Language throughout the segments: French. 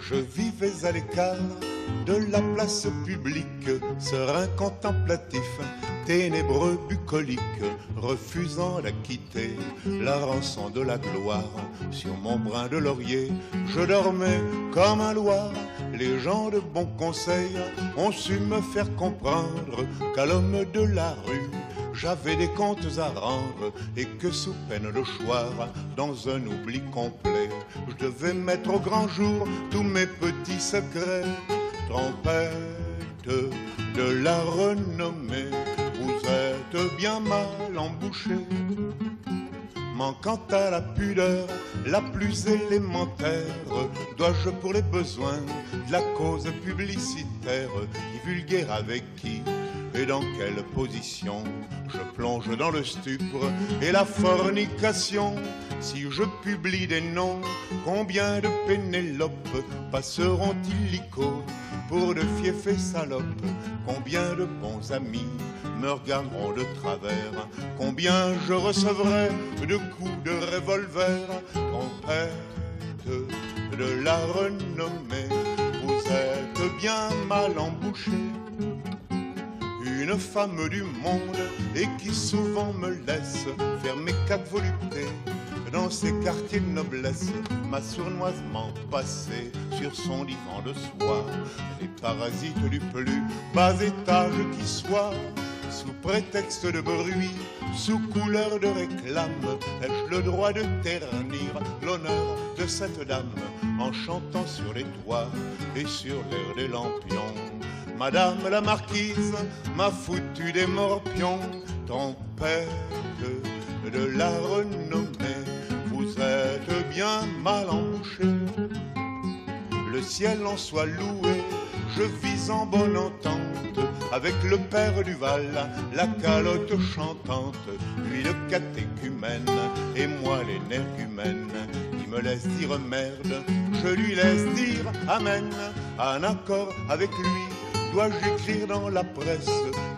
Je vivais à l'écart de la place publique, serein contemplatif, ténébreux bucolique, refusant la quitter, la rançon de la gloire. Sur mon brin de laurier, je dormais comme un loir. Les gens de bon conseil ont su me faire comprendre qu'à l'homme de la rue, j'avais des comptes à rendre et que sous peine de choir, dans un oubli complet, je devais mettre au grand jour tous mes petits secrets. Trompette de la renommée, vous êtes bien mal embouchée. Manquant à la pudeur la plus élémentaire, dois-je pour les besoins de la cause publicitaire divulguer avec qui et dans quelle position je plonge dans le stupre et la fornication? Si je publie des noms, combien de Pénélopes passeront illico pour de fiefs et salopes? Combien de bons amis me regarderont de travers? Combien je recevrai de coups de revolver? Trompette de la renommée, vous êtes bien mal embouchée. Une femme du monde et qui souvent me laisse faire mes quatre voluptés dans ces quartiers de noblesse, m'a sournoisement passé sur son divan de soie. Les parasites du plus bas étage qui soit, sous prétexte de bruit, sous couleur de réclame, ai-je le droit de ternir l'honneur de cette dame en chantant sur les toits et sur l'air des lampions? Madame la marquise m'a foutu des morpions. Trompette de la renommée, vous êtes bien mal embouchée. Le ciel en soit loué, je vis en bonne entente avec le père Duval, la calotte chantante, lui le catéchumène et moi l'énergumène. Il me laisse dire merde, je lui laisse dire amen. En accord avec lui, dois-je écrire dans la presse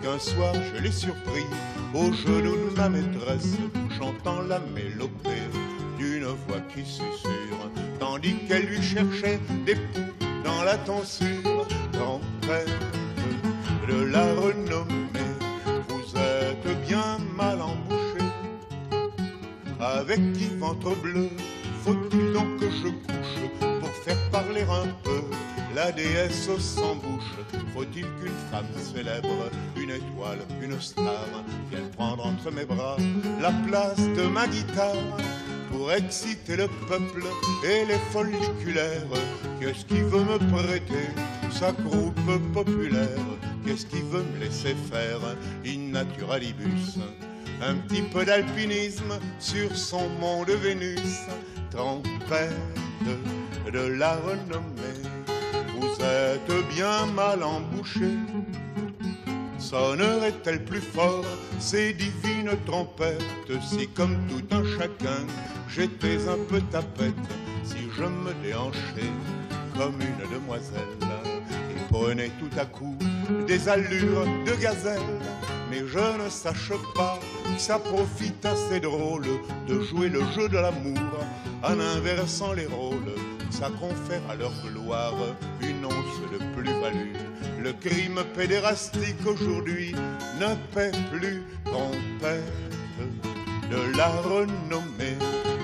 qu'un soir je l'ai surpris au genou de ma maîtresse, chantant la mélopée d'une voix qui susurre, tandis qu'elle lui cherchait des poux dans la tonsure. Trompette de la renommée, vous êtes bien mal embouchée. Avec qui ventre bleu faut-il donc que je couche pour faire parler un peu la déesse sans bouche? Faut-il qu'une femme célèbre, une étoile, une star, vienne prendre entre mes bras la place de ma guitare pour exciter le peuple et les folliculaires? Qu'est-ce qui veut me prêter sa croupe populaire? Qu'est-ce qui veut me laisser faire in naturalibus un petit peu d'alpinisme sur son mont de Vénus? Trompette de la renommée, vous êtes bien mal embouchée. Sonnerait-elle plus fort ces divines trompettes si comme tout un chacun j'étais un peu tapette, si je me déhanchais comme une demoiselle et prenais tout à coup des allures de gazelle? Mais je ne sache pas que ça profite assez drôle de jouer le jeu de l'amour en inversant les rôles. Ça confère à leur gloire une once de plus-value. Le crime pédérastique aujourd'hui ne paie plus. Trompette de la renommée,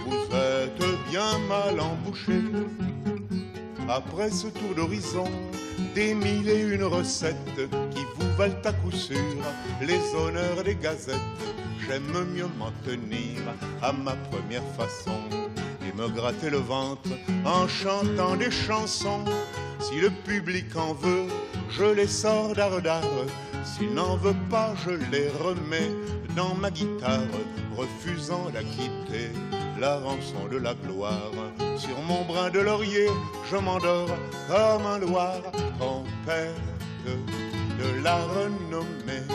vous êtes bien mal embouchée. Après ce tour d'horizon, des mille et une recettes qui vous valent à coup sûr les honneurs des gazettes, j'aime mieux m'en tenir à ma première façon et me gratter le ventre en chantant des chansons. Si le public en veut, je les sors d'art d'art. S'il n'en veut pas, je les remets dans ma guitare, refusant d'acquitter la rançon de la gloire. Sur mon brin de laurier, je m'endors comme un loir. Trompette de la renommée,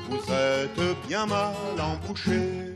vous êtes bien mal embouchée.